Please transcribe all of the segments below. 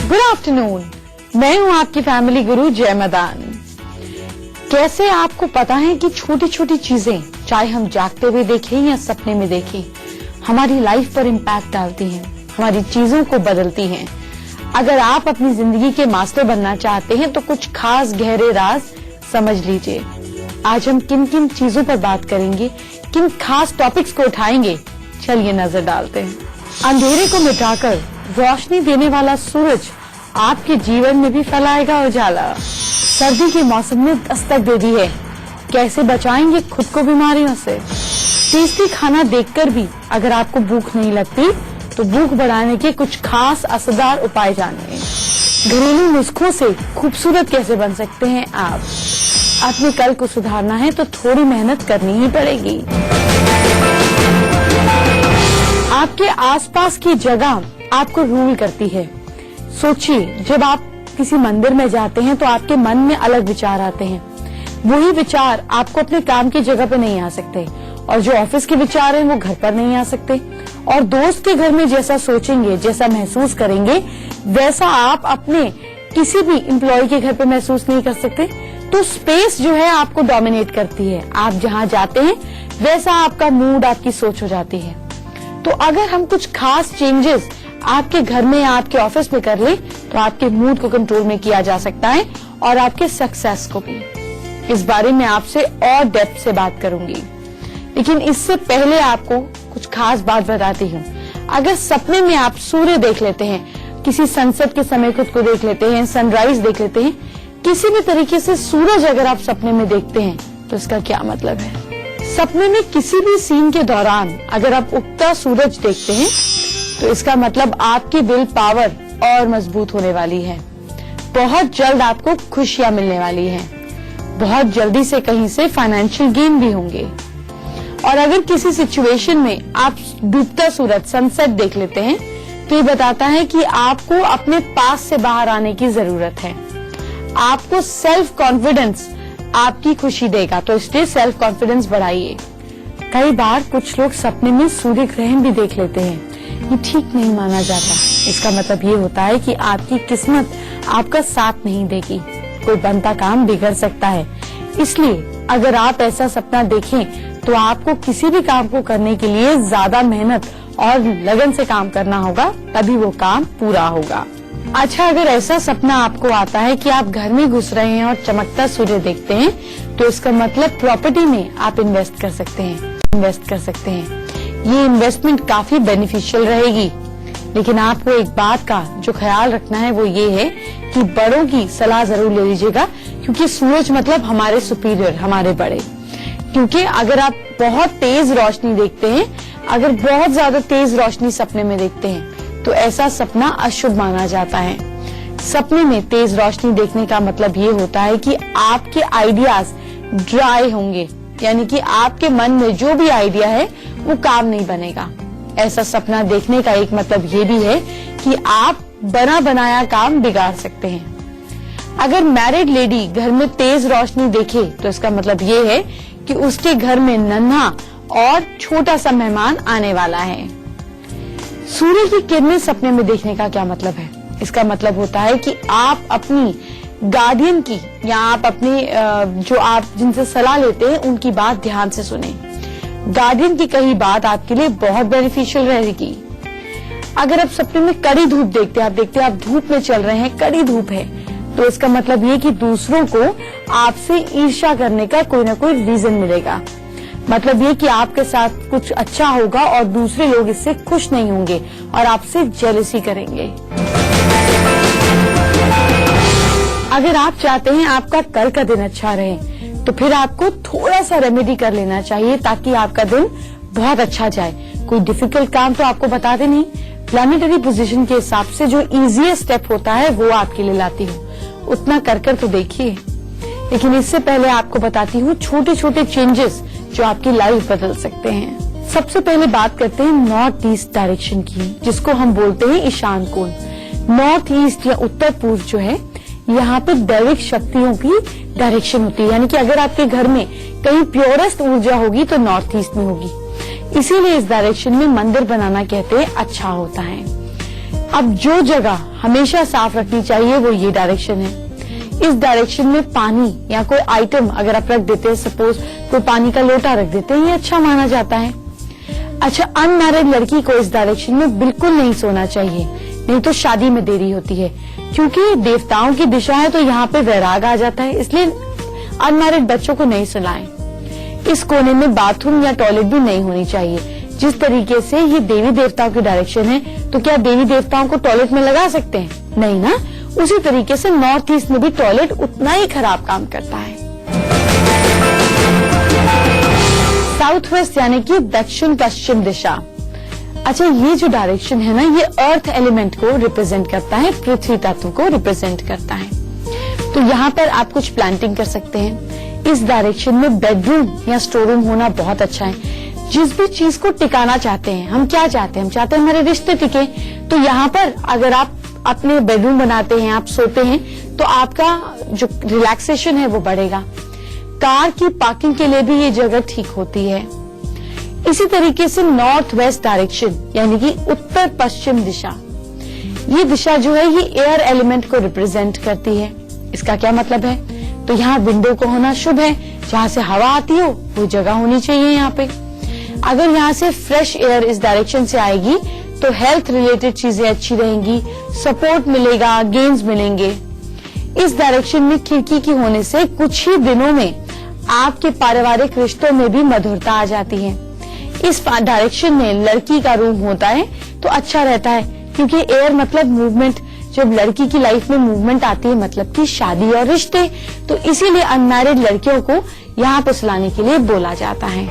Good afternoon, मैं हूं आपकी फैमिली गुरु जय मदान। कैसे आपको पता है कि छोटी छोटी चीजें चाहे हम जागते हुए देखें या सपने में देखें, हमारी लाइफ पर इम्पैक्ट डालती हैं, हमारी चीजों को बदलती हैं। अगर आप अपनी जिंदगी के मास्टर बनना चाहते हैं तो कुछ खास गहरे राज समझ लीजिए। आज हम किन किन चीजों पर बात करेंगे, किन खास टॉपिक्स को उठाएंगे, चलिए नजर डालते हैं। अंधेरे को मिटाकर रोशनी देने वाला सूरज आपके जीवन में भी फैलाएगा उजाला। सर्दी के मौसम में दस्तक दे दी है, कैसे बचाएंगे खुद को बीमारियों से। टेस्टी खाना देखकर भी अगर आपको भूख नहीं लगती तो भूख बढ़ाने के कुछ खास असरदार उपाय जानिए। घरेलू नुस्खों से खूबसूरत कैसे बन सकते हैं आप। अपने कल को सुधारना है तो थोड़ी मेहनत करनी ही पड़ेगी। आपके आसपास की जगह आपको रूल करती है। सोचिए, जब आप किसी मंदिर में जाते हैं तो आपके मन में अलग विचार आते हैं। वही विचार आपको अपने काम की जगह पे नहीं आ सकते, और जो ऑफिस के विचार हैं वो घर पर नहीं आ सकते। और दोस्त के घर में जैसा सोचेंगे, जैसा महसूस करेंगे, वैसा आप अपने किसी भी एम्प्लॉय के घर पे महसूस नहीं कर सकते। तो स्पेस जो है आपको डोमिनेट करती है। आप जहाँ जाते हैं वैसा आपका मूड, आपकी सोच हो जाती है। तो अगर हम कुछ खास चेंजेस आपके घर में या आपके ऑफिस में कर ले तो आपके मूड को कंट्रोल में किया जा सकता है, और आपके सक्सेस को भी। इस बारे में आपसे और डेप्थ से बात करूंगी, लेकिन इससे पहले आपको कुछ खास बात बताती हूँ। अगर सपने में आप सूर्य देख लेते हैं, किसी सनसेट के समय खुद को देख लेते हैं, सनराइज देख लेते हैं, किसी भी तरीके से सूरज अगर आप सपने में देखते हैं तो इसका क्या मतलब है। सपने में किसी भी सीन के दौरान अगर आप उगता सूरज देखते हैं तो इसका मतलब आपकी विल पावर और मजबूत होने वाली है। बहुत जल्द आपको खुशियां मिलने वाली हैं। बहुत जल्दी से कहीं से फाइनेंशियल गेन भी होंगे। और अगर किसी सिचुएशन में आप डूबता सूरज सनसेट देख लेते हैं तो ये बताता है कि आपको अपने पास से बाहर आने की जरूरत है। आपको सेल्फ कॉन्फिडेंस आपकी खुशी देगा, तो इसलिए सेल्फ कॉन्फिडेंस बढ़ाइए। कई बार कुछ लोग सपने में सूर्य ग्रहण भी देख लेते हैं। ये ठीक नहीं माना जाता। इसका मतलब ये होता है कि आपकी किस्मत आपका साथ नहीं देगी, कोई बनता काम बिगड़ सकता है। इसलिए अगर आप ऐसा सपना देखें तो आपको किसी भी काम को करने के लिए ज्यादा मेहनत और लगन से काम करना होगा, तभी वो काम पूरा होगा। अच्छा, अगर ऐसा सपना आपको आता है कि आप घर में घुस रहे हैं और चमकता सूर्य देखते हैं तो इसका मतलब प्रॉपर्टी में आप इन्वेस्ट कर सकते हैं। ये इन्वेस्टमेंट काफी बेनिफिशियल रहेगी, लेकिन आपको एक बात का जो ख्याल रखना है वो ये है कि बड़ों की सलाह जरूर ले लीजिएगा, क्योंकि सूरज मतलब हमारे सुपीरियर, हमारे बड़े। क्योंकि अगर आप बहुत तेज रोशनी देखते हैं, अगर बहुत ज्यादा तेज रोशनी सपने में देखते हैं तो ऐसा सपना अशुभ माना जाता है। सपने में तेज रोशनी देखने का मतलब ये होता है कि आपके आइडियाज ड्राई होंगे, यानी कि आपके मन में जो भी आइडिया है वो काम नहीं बनेगा। ऐसा सपना देखने का एक मतलब ये भी है कि आप बना बनाया काम बिगाड़ सकते हैं। अगर मैरिड लेडी घर में तेज रोशनी देखे तो इसका मतलब ये है कि उसके घर में नन्हा और छोटा सा मेहमान आने वाला है। सूर्य की किरणें सपने में देखने का क्या मतलब है। इसका मतलब होता है कि आप अपनी गार्डियन की या आप अपनी जो आप जिनसे सलाह लेते हैं उनकी बात ध्यान से सुने। गार्डियन की कही बात आपके लिए बहुत बेनिफिशियल रहेगी। अगर आप सपने में कड़ी धूप देखते हैं, आप धूप में चल रहे हैं, कड़ी धूप है, तो इसका मतलब ये कि दूसरों को आपसे ईर्ष्या करने का कोई ना कोई रीजन मिलेगा। मतलब ये कि आपके साथ कुछ अच्छा होगा और दूसरे लोग इससे खुश नहीं होंगे और आपसे जेलसी करेंगे। अगर आप चाहते हैं आपका कल का दिन अच्छा रहे तो फिर आपको थोड़ा सा रेमेडी कर लेना चाहिए ताकि आपका दिन बहुत अच्छा जाए। कोई डिफिकल्ट काम तो आपको बताते नहीं, प्लानिटरी पोजीशन के हिसाब से जो इजीएस्ट स्टेप होता है वो आपके लिए लाती हूँ। उतना कर तो देखिए। लेकिन इससे पहले आपको बताती हूँ छोटे छोटे चेंजेस जो आपकी लाइफ बदल सकते हैं। सबसे पहले बात करते हैं नॉर्थ ईस्ट डायरेक्शन की, जिसको हम बोलते हैं ईशान कोण। नॉर्थ ईस्ट या उत्तर पूर्व जो है, यहाँ पे दैविक शक्तियों की डायरेक्शन होती है। यानी कि अगर आपके घर में कहीं प्योरेस्ट ऊर्जा होगी तो नॉर्थ ईस्ट में होगी। इसीलिए इस डायरेक्शन में मंदिर बनाना कहते हैं अच्छा होता है। अब जो जगह हमेशा साफ रखनी चाहिए वो ये डायरेक्शन है। इस डायरेक्शन में पानी या कोई आइटम अगर आप रख देते हैं, सपोज कोई पानी का लोटा रख देते हैं, ये अच्छा माना जाता है। अच्छा, अनमैरिड लड़की को इस डायरेक्शन में बिल्कुल नहीं सोना चाहिए, नहीं तो शादी में देरी होती है, क्योंकि देवताओं की दिशा है तो यहाँ पे वैराग आ जाता है, इसलिए अनमैरिड बच्चों को नहीं सुलाएं। इस कोने में बाथरूम या टॉयलेट भी नहीं होनी चाहिए। जिस तरीके से ये देवी देवताओं की डायरेक्शन है, तो क्या देवी देवताओं को टॉयलेट में लगा सकते हैं? नहीं ना। उसी तरीके से नॉर्थ ईस्ट में भी टॉयलेट उतना ही खराब काम करता है। साउथ वेस्ट यानी कि दक्षिण पश्चिम दिशा। अच्छा, ये जो डायरेक्शन है ना, ये अर्थ एलिमेंट को रिप्रेजेंट करता है, पृथ्वी तत्व को रिप्रेजेंट करता है। तो यहाँ पर आप कुछ प्लांटिंग कर सकते हैं। इस डायरेक्शन में बेडरूम या स्टोर रूम होना बहुत अच्छा है। जिस भी चीज को टिकाना चाहते हैं, हम क्या चाहते हैं? हम चाहते हैं हमारे रिश्ते टिके। तो यहाँ पर अगर आप अपने बेडरूम बनाते हैं, आप सोते हैं, तो आपका जो रिलैक्सेशन है वो बढ़ेगा। कार की पार्किंग के लिए भी ये जगह ठीक होती है। इसी तरीके से नॉर्थ वेस्ट डायरेक्शन यानी कि उत्तर पश्चिम दिशा, ये दिशा जो है ये एयर एलिमेंट को रिप्रेजेंट करती है। इसका क्या मतलब है? तो यहाँ विंडो को होना शुभ है, जहाँ से हवा आती हो वो जगह होनी चाहिए। यहाँ पे अगर यहाँ से फ्रेश एयर इस डायरेक्शन से आएगी तो हेल्थ रिलेटेड चीजें अच्छी रहेंगी, सपोर्ट मिलेगा, गेन्स मिलेंगे। इस डायरेक्शन में खिड़की की होने से कुछ ही दिनों में आपके पारिवारिक रिश्तों में भी मधुरता आ जाती है। इस डायरेक्शन में लड़की का रूम होता है तो अच्छा रहता है, क्योंकि एयर मतलब मूवमेंट। जब लड़की की लाइफ में मूवमेंट आती है मतलब कि शादी और रिश्ते, तो इसीलिए अनमैरिड लड़कियों को यहाँ पे सुलाने के लिए बोला जाता है।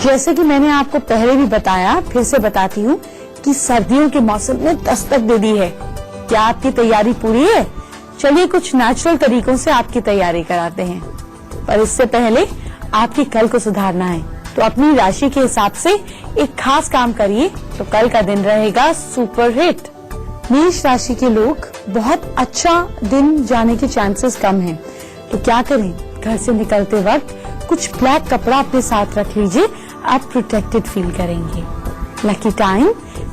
जैसे कि मैंने आपको पहले भी बताया, फिर से बताती हूँ कि सर्दियों के मौसम ने दस्तक दे दी है। क्या आपकी तैयारी पूरी है? चलिए कुछ नेचुरल तरीकों से आपकी तैयारी कराते हैं। पर इससे पहले आपकी कल को सुधारना है, तो अपनी राशि के हिसाब से एक खास काम करिए, तो कल का दिन रहेगा सुपर हिट। मेष राशि के लोग बहुत अच्छा दिन जाने के चांसेस कम हैं, तो क्या करें? घर से निकलते वक्त कुछ ब्लैक कपड़ा अपने साथ रख लीजिए, आप प्रोटेक्टेड फील करेंगे। Lucky time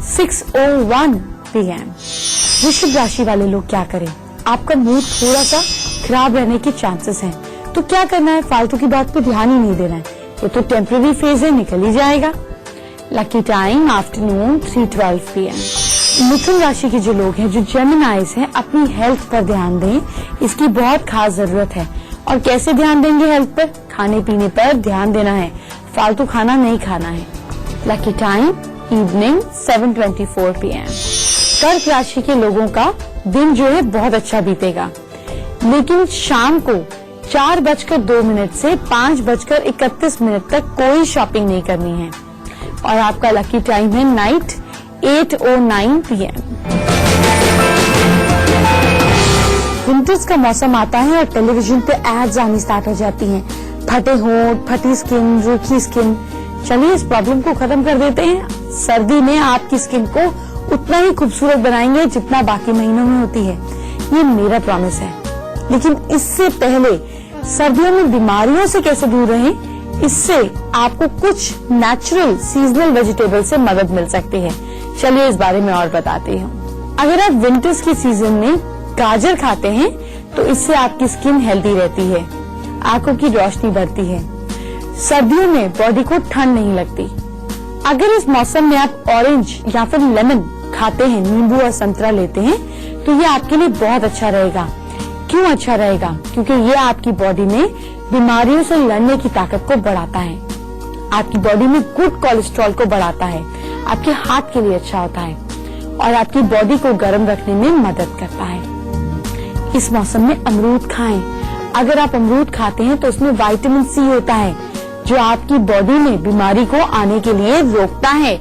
6:01 PM। वृषभ राशि वाले लोग क्या करें? आपका मूड थोड़ा सा खराब रहने के चांसेस हैं, तो क्या करना है? फालतू की बात पे ध्यान ही नहीं देना है, ये तो टेम्पररी फेज है, निकल ही जाएगा। Lucky time afternoon 3:12 PM। मिथुन राशि के जो लोग हैं, जो जेमिनाइज हैं, अपनी हेल्थ पर ध्यान दें, इसकी बहुत खास जरूरत है। और कैसे ध्यान देंगे हेल्थ पर? खाने पीने पर ध्यान देना है, फालतू खाना नहीं खाना है। Lucky time evening 7:24 PM। कर्क राशि के लोगों का दिन जो है बहुत अच्छा बीतेगा, लेकिन शाम को 4:02 से 5:31 तक कोई शॉपिंग नहीं करनी है। और आपका लकी टाइम है नाइट 8:09 PM। विंटर्स का मौसम आता है और टेलीविजन पे एड्स आनी स्टार्ट हो जाती हैं। फटे होंठ, फटी स्किन, रूखी स्किन। चलिए इस प्रॉब्लम को खत्म कर देते हैं। सर्दी में आपकी स्किन को उतना ही खूबसूरत बनाएंगे जितना बाकी महीनों में होती है, ये मेरा प्रॉमिस है। लेकिन इससे पहले सर्दियों में बीमारियों से कैसे दूर रहें, इससे आपको कुछ नेचुरल सीजनल वेजिटेबल से मदद मिल सकती है। चलिए इस बारे में और बताती हूँ। अगर आप विंटर्स की सीजन में गाजर खाते हैं तो इससे आपकी स्किन हेल्दी रहती है, आंखों की रोशनी बढ़ती है। सर्दियों में बॉडी को ठंड नहीं लगती। अगर इस मौसम में आप ऑरेंज या फिर लेमन खाते हैं, नींबू और संतरा लेते हैं, तो ये आपके लिए बहुत अच्छा रहेगा। क्यों अच्छा रहेगा? क्योंकि ये आपकी बॉडी में बीमारियों से लड़ने की ताकत को बढ़ाता है, आपकी बॉडी में गुड कोलेस्ट्रॉल को बढ़ाता है, आपके हार्ट के लिए अच्छा होता है और आपकी बॉडी को गर्म रखने में मदद करता है। इस मौसम में अमरूद खाएं। अगर आप अमरूद खाते हैं तो उसमें विटामिन सी होता है, जो आपकी बॉडी में बीमारी को आने के लिए रोकता है।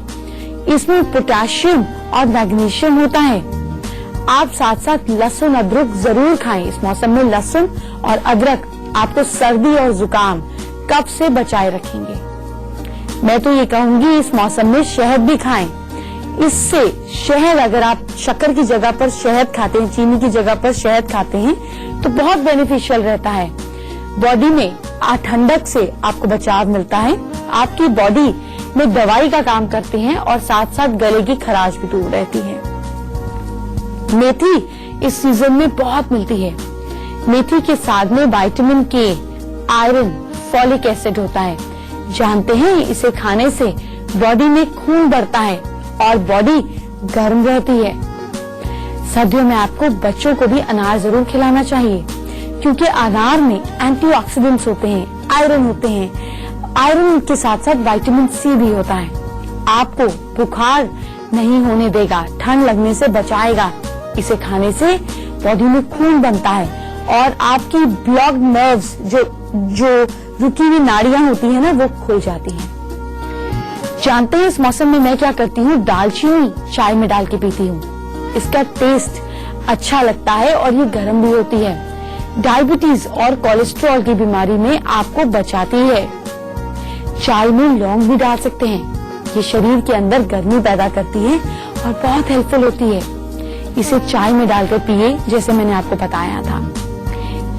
इसमें पोटेशियम और मैग्नीशियम होता है। आप साथ साथ लहसुन अदरक जरूर खाएं। इस मौसम में लहसुन और अदरक आपको सर्दी और जुकाम, कफ से बचाए रखेंगे। मैं तो ये कहूंगी इस मौसम में शहद भी खाएं। इससे शहद, अगर आप शक्कर की जगह पर शहद खाते हैं, चीनी की जगह पर शहद खाते हैं, तो बहुत बेनिफिशियल रहता है। बॉडी में ठंडक से आपको बचाव मिलता है। आपकी बॉडी में दवाई का काम करते हैं और साथ साथ गले की खराश भी दूर रहती है। मेथी इस सीजन में बहुत मिलती है। मेथी के साथ में विटामिन के, आयरन, फॉलिक एसिड होता है। जानते हैं इसे खाने से बॉडी में खून बढ़ता है और बॉडी गर्म रहती है। सर्दियों में आपको बच्चों को भी अनार जरूर खिलाना चाहिए क्योंकि अनार में एंटीऑक्सीडेंट्स होते हैं, आयरन होते हैं। आयरन के साथ साथ विटामिन सी भी होता है। आपको बुखार नहीं होने देगा, ठंड लगने से बचाएगा। इसे खाने से बॉडी में खून बनता है और आपकी ब्लॉक्ड नर्व्स जो रुकी हुई नाड़ियां होती है ना, वो खुल जाती हैं। जानते हैं इस मौसम में मैं क्या करती हूँ? दालचीनी चाय में डाल के पीती हूँ। इसका टेस्ट अच्छा लगता है और ये गर्म भी होती है। डायबिटीज और कोलेस्ट्रॉल की बीमारी में आपको बचाती है। चाय में लौंग भी डाल सकते हैं। ये शरीर के अंदर गर्मी पैदा करती है और बहुत हेल्पफुल होती है। इसे चाय में डालकर पिए जैसे मैंने आपको बताया था।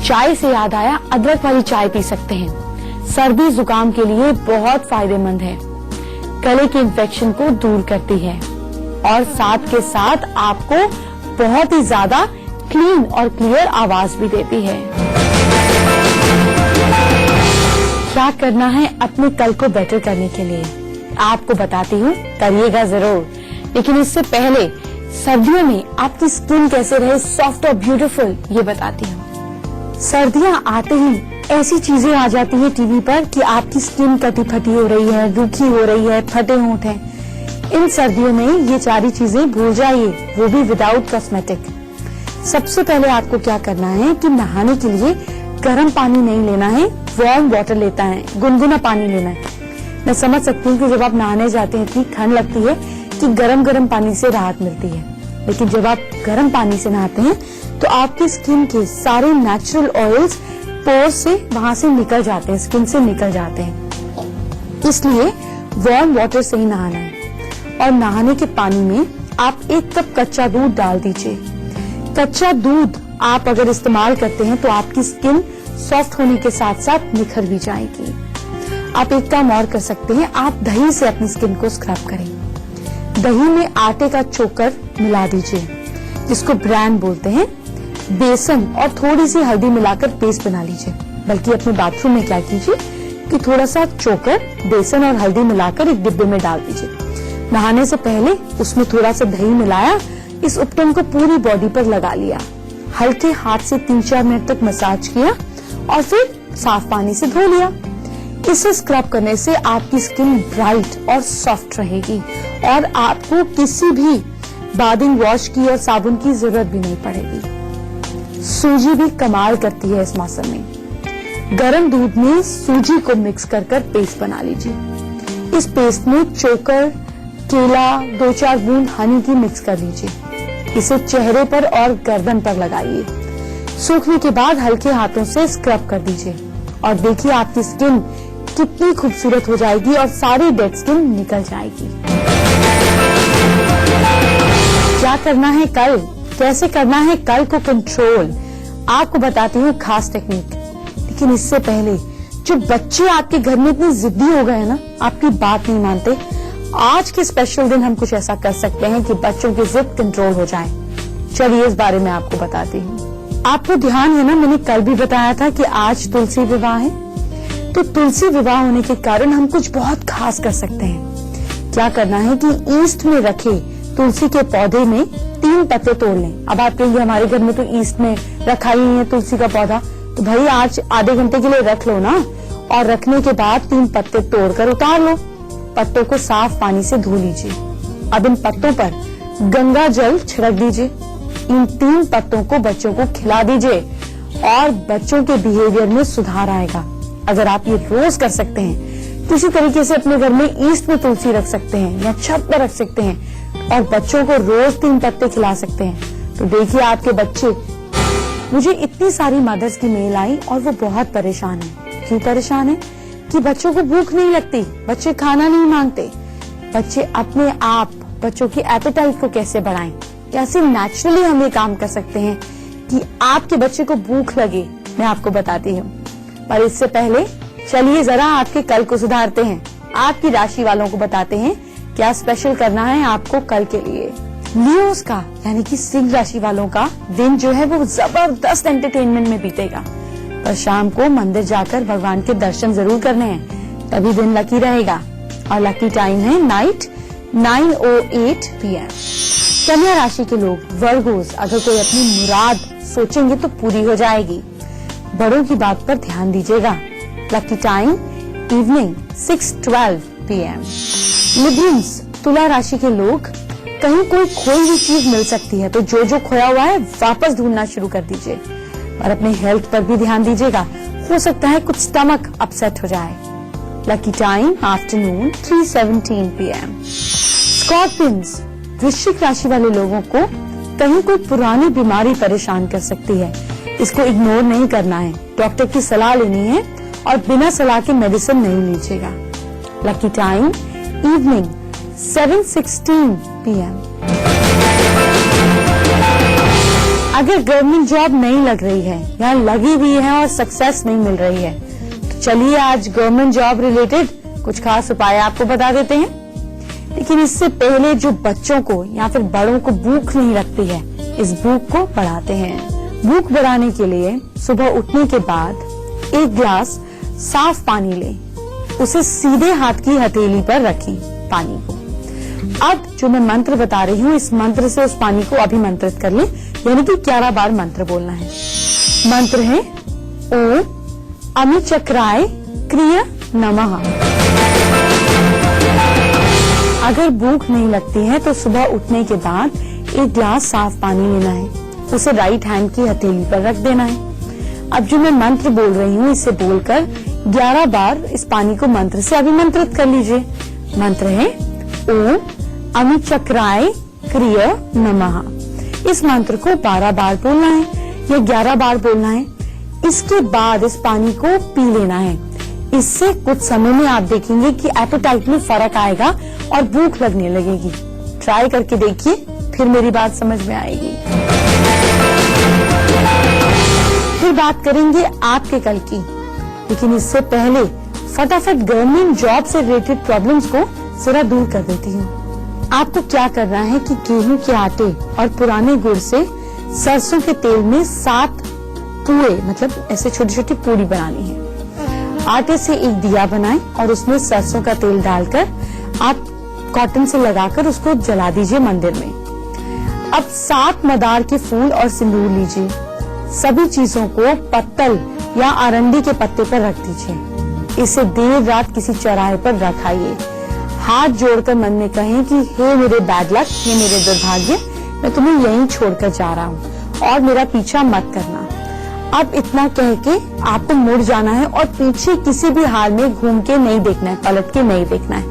चाय से याद आया, अदरक वाली चाय पी सकते हैं। सर्दी जुकाम के लिए बहुत फायदेमंद है। गले के इन्फेक्शन को दूर करती है और साथ के साथ आपको बहुत ही ज्यादा क्लीन और क्लियर आवाज भी देती है। क्या करना है अपने कल को बेटर करने के लिए? आपको बताती हूँ, करिएगा जरूर। लेकिन इससे पहले सर्दियों में आपकी स्किन कैसे रहे सॉफ्ट और ब्यूटीफुल, ये बताती हूँ। सर्दियाँ आते ही ऐसी चीजें आ जाती है टीवी पर कि आपकी स्किन कटी फटी हो रही है, रूखी हो रही है, फटे होंठ हैं। इन सर्दियों में ये सारी चीजें भूल जाइए, वो भी विदाउट कॉस्मेटिक। सबसे पहले आपको क्या करना है कि नहाने के लिए गर्म पानी नहीं लेना है, वार्म वाटर लेता है, गुनगुना पानी लेना है। मैं समझ सकती हूँ कि जब आप नहाने जाते हैं इतनी ठंड लगती है कि गरम पानी से राहत मिलती है, लेकिन जब आप गर्म पानी से नहाते हैं तो आपकी स्किन के सारे नेचुरल ऑयल्स पोर से वहां से निकल जाते हैं, स्किन से निकल जाते हैं। इसलिए वार्म वाटर से ही नहाना है। और नहाने के पानी में आप 1 कप कच्चा दूध डाल दीजिए। कच्चा दूध आप अगर इस्तेमाल करते हैं तो आपकी स्किन सॉफ्ट होने के साथ साथ निखर भी जाएगी। आप एक काम और कर सकते हैं, आप दही से अपनी स्किन को स्क्रब करें। दही में आटे का चोकर मिला दीजिए, जिसको ब्रांड बोलते हैं। बेसन और थोड़ी सी हल्दी मिलाकर पेस्ट बना लीजिए। बल्कि अपने बाथरूम में क्या कीजिए कि थोड़ा सा चोकर, बेसन और हल्दी मिलाकर एक डिब्बे में डाल दीजिए। नहाने से पहले उसमें थोड़ा सा दही मिलाया, इस उपटन को पूरी बॉडी पर लगा लिया, हल्के हाथ से 3-4 मिनट तक मसाज किया और फिर साफ पानी से धो लिया। इसे स्क्रब करने से आपकी स्किन ब्राइट और सॉफ्ट रहेगी और आपको किसी भी बाथिंग वॉश की और साबुन की जरूरत भी नहीं पड़ेगी। सूजी भी कमाल करती है इस मौसम में। गर्म दूध में सूजी को मिक्स कर पेस्ट बना लीजिए। इस पेस्ट में चोकर, केला, 2-4 बूंद हनी की मिक्स कर लीजिए। इसे चेहरे पर और गर्दन पर लगाइए। सूखने के बाद हल्के हाथों से स्क्रब कर दीजिए और देखिए आपकी स्किन कितनी खूबसूरत हो जाएगी और सारी डेड स्किन निकल जाएगी। क्या करना है कल, कैसे करना है कल को कंट्रोल, आपको बताती हूँ खास टेक्निक। लेकिन इससे पहले जो बच्चे आपके घर में इतने जिद्दी हो गए हैं ना, आपकी बात नहीं मानते, आज के स्पेशल दिन हम कुछ ऐसा कर सकते हैं कि बच्चों की जिद कंट्रोल हो जाए। चलिए इस बारे में आपको बताती हूँ। आपको ध्यान है ना, मैंने कल भी बताया था कि आज तुलसी विवाह है। तो तुलसी विवाह होने के कारण हम कुछ बहुत खास कर सकते हैं। क्या करना है कि ईस्ट में रखे तुलसी के पौधे में 3 पत्ते तोड़ लें। अब आप कहेंगे हमारे घर में तो ईस्ट में रखा ही है तुलसी का पौधा, तो भाई आज आधे घंटे के लिए रख लो ना। और रखने के बाद 3 पत्ते तोड़कर उतार लो। पत्तों को साफ पानी से धो लीजिए। अब इन पत्तों पर गंगा जल छिड़क दीजिए। इन 3 पत्तों को बच्चों को खिला दीजिए और बच्चों के बिहेवियर में सुधार आएगा। अगर आप ये रोज कर सकते हैं, किसी तरीके से अपने घर में ईस्ट में तुलसी रख सकते हैं या छत पर रख सकते हैं और बच्चों को रोज 3 पत्ते खिला सकते हैं, तो देखिए आपके बच्चे। मुझे इतनी सारी मदर्स की मेल आई और वो बहुत परेशान है। क्यों परेशान है? कि बच्चों को भूख नहीं लगती, बच्चे खाना नहीं मांगते। बच्चे अपने आप बच्चों की एपेटाइट को कैसे बढ़ाएं, कैसे नेचुरली हम ये काम कर सकते हैं कि आपके बच्चे को भूख लगे, मैं आपको बताती हूँ। पर इससे पहले चलिए जरा आपके कल को सुधारते हैं। आपकी राशि वालों को बताते हैं क्या स्पेशल करना है आपको कल के लिए। लियोस का यानी कि सिंह राशि वालों का दिन जो है वो जबरदस्त एंटरटेनमेंट में बीतेगा, पर शाम को मंदिर जाकर भगवान के दर्शन जरूर करने हैं, तभी दिन लकी रहेगा। और लकी टाइम है नाइट 9:08 PM। कन्या राशि के लोग वर्गोस, अगर कोई अपनी मुराद सोचेंगे तो पूरी हो जाएगी, बड़ों की बात पर ध्यान दीजिएगा। Lucky time evening 6:12 PM। लिब्रियंस, तुला राशि के लोग, कहीं कोई खोई हुई चीज मिल सकती है तो जो खोया हुआ है वापस ढूंढना शुरू कर दीजिए, और अपने हेल्थ पर भी ध्यान दीजिएगा, हो सकता है कुछ स्टमक अपसेट हो जाए। Lucky time afternoon 3:17 PM। Scorpions, वृश्चिक राशि वाले लोगों को कहीं कोई पुरानी बीमारी परेशान कर सकती है, इसको इग्नोर नहीं करना है, डॉक्टर की सलाह लेनी है और बिना सलाह के मेडिसिन नहीं लीजिएगा। Lucky time evening 7:16 PM। अगर गवर्नमेंट जॉब नहीं लग रही है या लगी हुई है और सक्सेस नहीं मिल रही है तो चलिए आज गवर्नमेंट जॉब रिलेटेड कुछ खास उपाय आपको बता देते हैं। लेकिन इससे पहले जो बच्चों को या फिर बड़ों को भूख नहीं लगती है, इस भूख को बढ़ाते हैं। भूख बढ़ाने के लिए सुबह उठने के बाद 1 गिलास साफ पानी लें, उसे सीधे हाथ की हथेली पर रखें पानी को। अब जो मैं मंत्र बता रही हूँ, इस मंत्र से उस पानी को अभिमंत्रित कर लें, यानी कि 11 बार मंत्र बोलना है। मंत्र है ओम अमिचक्राय क्रिय नमः। अगर भूख नहीं लगती है तो सुबह उठने के बाद 1 गिलास साफ पानी लेना है, उसे राइट हैंड की हथेली पर रख देना है। अब जो मैं मंत्र बोल रही हूँ इसे बोलकर 11 बार इस पानी को मंत्र से अभिमंत्रित कर लीजिए। मंत्र है ओम अमिचक्राय क्रिय नमः। इस मंत्र को 12 बार बोलना है या 11 बार बोलना है। इसके बाद इस पानी को पी लेना है। इससे कुछ समय में आप देखेंगे कि एपेटाइट में फर्क आएगा और भूख लगने लगेगी। ट्राई करके देखिए, फिर मेरी बात समझ में आएगी। फिर बात करेंगे आपके कल की, लेकिन इससे पहले फटाफट गवर्नमेंट जॉब से रिलेटेड प्रॉब्लम्स को जरा दूर कर देती हूँ। आपको क्या करना है कि गेहूं के आटे और पुराने गुड़ से सरसों के तेल में 7 पूरे, मतलब ऐसे छोटी छोटी पूरी बनानी है। आटे से एक दिया बनाएं और उसमें सरसों का तेल डालकर आप कॉटन से लगाकर उसको जला दीजिए मंदिर में। अब 7 मदार के फूल और सिंदूर लीजिए। सभी चीजों को पत्तल या अरंडी के पत्ते पर रख दीजिए। इसे देर रात किसी चौराहे पर रखाइए। हाथ जोड़कर मन में कहें कि हे मेरे बैड लक, हे मेरे दुर्भाग्य, मैं तुम्हें यहीं छोड़कर जा रहा हूँ और मेरा पीछा मत करना। अब इतना कह के आपको मुड़ जाना है और पीछे किसी भी हाल में घूम के नहीं देखना है, पलट के नहीं देखना है,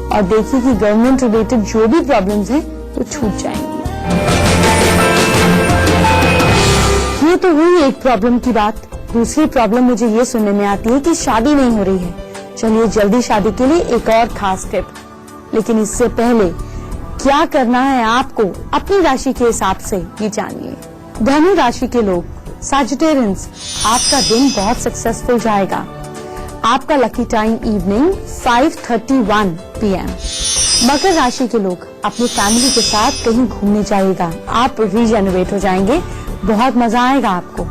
और देखिए कि गवर्नमेंट रिलेटेड जो भी प्रॉब्लम्स हैं वो छूट जाएंगी। ये तो हुई एक प्रॉब्लम की बात। दूसरी प्रॉब्लम मुझे ये सुनने में आती है कि शादी नहीं हो रही है। चलिए जल्दी शादी के लिए एक और खास टिप, लेकिन इससे पहले क्या करना है आपको अपनी राशि के हिसाब से ये जानिए। धनु राशि के लोग, सैजिटेरियंस, आपका दिन बहुत सक्सेसफुल जाएगा। आपका लकी टाइम इवनिंग 5:31 PM। मकर राशि के लोग अपनी फैमिली के साथ कहीं घूमने जाइएगा, आप रीजेनरेट हो जाएंगे, बहुत मजा आएगा आपको।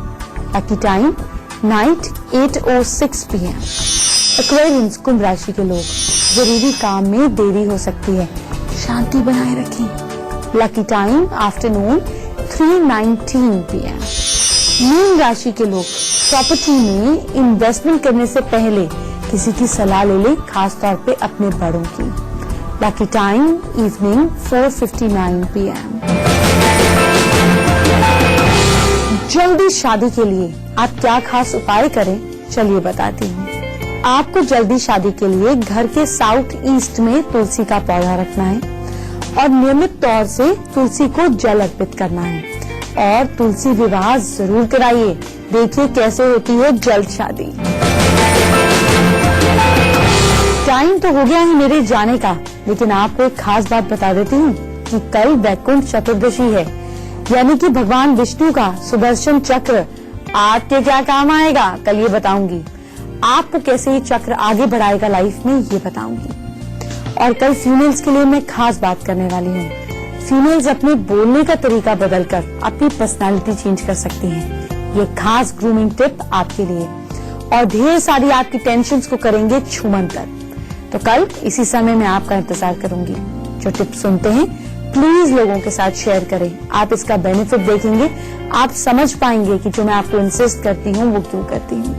Lucky time night 8:06 PM। Aquarians, कुंभ राशि के लोग, जरूरी काम में देरी हो सकती है, शांति बनाए रखें। Lucky time afternoon 3:19 PM। Mean राशि के लोग, प्रॉपर्टी में इन्वेस्टमेंट करने से पहले किसी की सलाह ले लें, खास तौर पे अपने बड़ों की। Lucky time evening 4:59 PM। जल्दी शादी के लिए आप क्या खास उपाय करें, चलिए बताती हूँ। आपको जल्दी शादी के लिए घर के साउथ ईस्ट में तुलसी का पौधा रखना है और नियमित तौर से तुलसी को जल अर्पित करना है, और तुलसी विवाह जरूर कराइए। देखिए कैसे होती है जल्द शादी। टाइम तो हो गया है मेरे जाने का, लेकिन आपको एक खास बात बता देती हूँ कि कल वैकुंठ चतुर्दशी है, यानी कि भगवान विष्णु का सुदर्शन चक्र आपके क्या काम आएगा कल ये बताऊंगी। आपको कैसे ये चक्र आगे बढ़ाएगा लाइफ में ये बताऊंगी। और कल फीमेल्स के लिए मैं खास बात करने वाली हूँ। फीमेल्स अपने बोलने का तरीका बदलकर अपनी पर्सनालिटी चेंज कर सकती हैं। ये खास ग्रूमिंग टिप आपके लिए, और ढेर सारी आपकी टेंशन्स को करेंगे छूमंतर। तो कल इसी समय मैं आपका इंतजार करूंगी। जो टिप सुनते हैं प्लीज लोगों के साथ शेयर करें। आप इसका बेनिफिट देखेंगे, आप समझ पाएंगे कि जो मैं आपको इंसिस्ट करती हूँ वो क्यों करती हूँ।